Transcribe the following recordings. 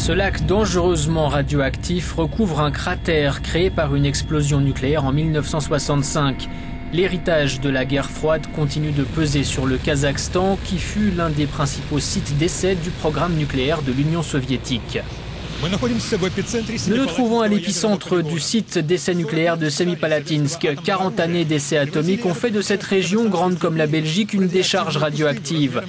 Ce lac dangereusement radioactif recouvre un cratère créé par une explosion nucléaire en 1965. L'héritage de la guerre froide continue de peser sur le Kazakhstan, qui fut l'un des principaux sites d'essai du programme nucléaire de l'Union soviétique. Nous nous trouvons à l'épicentre du site d'essai nucléaire de Semipalatinsk. 40 années d'essais atomiques ont fait de cette région, grande comme la Belgique, une décharge radioactive.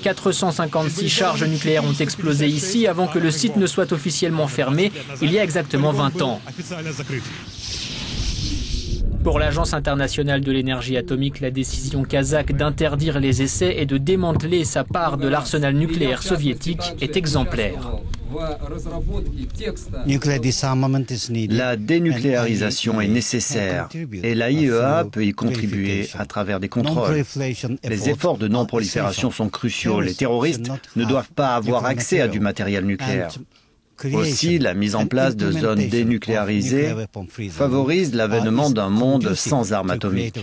456 charges nucléaires ont explosé ici avant que le site ne soit officiellement fermé, il y a exactement 20 ans. Pour l'Agence internationale de l'énergie atomique, la décision kazakh d'interdire les essais et de démanteler sa part de l'arsenal nucléaire soviétique est exemplaire. La dénucléarisation est nécessaire et l'AIEA peut y contribuer à travers des contrôles. Les efforts de non-prolifération sont cruciaux. Les terroristes ne doivent pas avoir accès à du matériel nucléaire. Aussi, la mise en place de zones dénucléarisées favorise l'avènement d'un monde sans armes atomiques.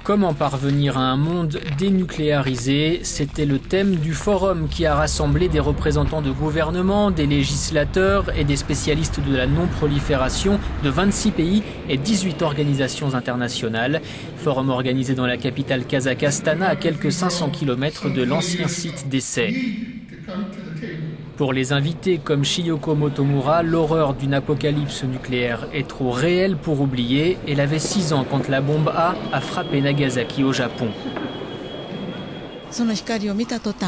Comment parvenir à un monde dénucléarisé? C'était le thème du forum qui a rassemblé des représentants de gouvernements, des législateurs et des spécialistes de la non-prolifération de 26 pays et 18 organisations internationales. Forum organisé dans la capitale kazakh Astana, à quelques 500 km de l'ancien site d'essai. Pour les invités comme Chiyoko Motomura, l'horreur d'une apocalypse nucléaire est trop réelle pour oublier. Elle avait 6 ans quand la bombe a frappé Nagasaki au Japon.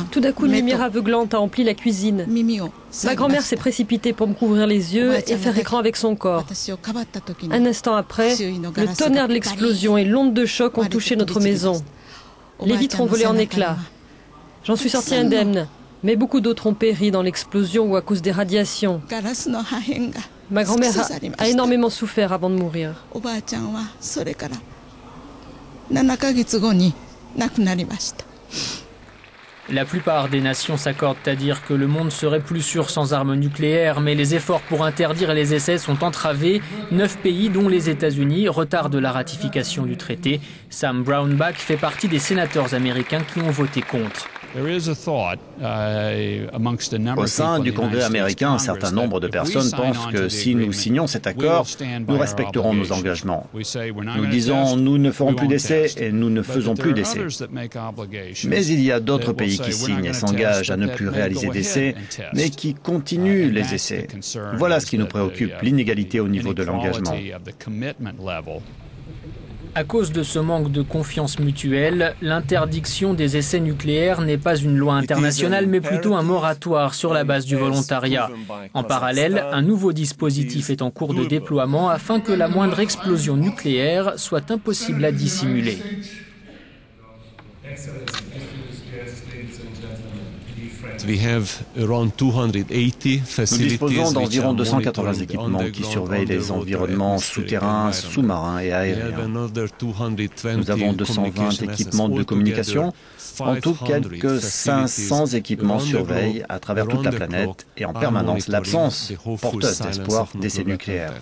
Tout d'un coup, une lumière aveuglante a empli la cuisine. Ma grand-mère s'est précipitée pour me couvrir les yeux et faire écran avec son corps. Un instant après, le tonnerre de l'explosion et l'onde de choc ont touché notre maison. Les vitres ont volé en éclats. J'en suis sortie indemne. Mais beaucoup d'autres ont péri dans l'explosion ou à cause des radiations. Ma grand-mère a énormément souffert avant de mourir. La plupart des nations s'accordent à dire que le monde serait plus sûr sans armes nucléaires, mais les efforts pour interdire les essais sont entravés. 9 pays, dont les États-Unis, retardent la ratification du traité. Sam Brownback fait partie des sénateurs américains qui ont voté contre. Au sein du Congrès américain, un certain nombre de personnes pensent que si nous signons cet accord, nous respecterons nos engagements. Nous disons nous ne ferons plus d'essais et nous ne faisons plus d'essais. Mais il y a d'autres pays qui signent et s'engagent à ne plus réaliser d'essais, mais qui continuent les essais. Voilà ce qui nous préoccupe, l'inégalité au niveau de l'engagement. À cause de ce manque de confiance mutuelle, l'interdiction des essais nucléaires n'est pas une loi internationale, mais plutôt un moratoire sur la base du volontariat. En parallèle, un nouveau dispositif est en cours de déploiement afin que la moindre explosion nucléaire soit impossible à dissimuler. Nous disposons d'environ 280 équipements qui surveillent les environnements souterrains, sous-marins et aériens. Nous avons 220 équipements de communication. En tout, quelques 500 équipements surveillent à travers toute la planète et en permanence l'absence porteuse d'espoir d'essais nucléaires.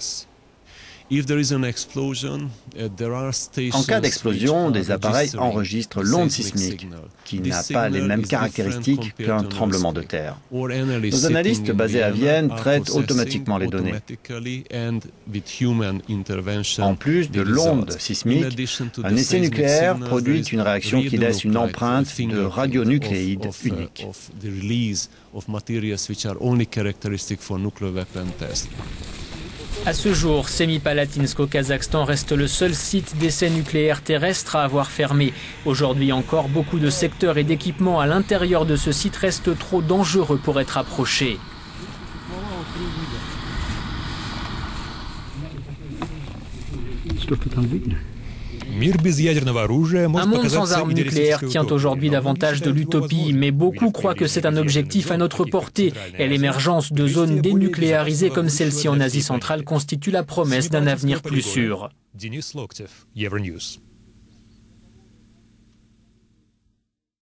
En cas d'explosion, des appareils enregistrent l'onde sismique, qui n'a pas les mêmes caractéristiques qu'un tremblement de terre. Nos analystes basés à Vienne traitent automatiquement les données. En plus de l'onde sismique, un essai nucléaire produit une réaction qui laisse une empreinte de radionucléides unique. À ce jour, Semipalatinsk au Kazakhstan reste le seul site d'essai nucléaire terrestre à avoir fermé. Aujourd'hui encore, beaucoup de secteurs et d'équipements à l'intérieur de ce site restent trop dangereux pour être approchés. Un monde sans armes nucléaires tient aujourd'hui davantage de l'utopie, mais beaucoup croient que c'est un objectif à notre portée. Et l'émergence de zones dénucléarisées comme celle-ci en Asie centrale constitue la promesse d'un avenir plus sûr. Denis Loktev, Euronews.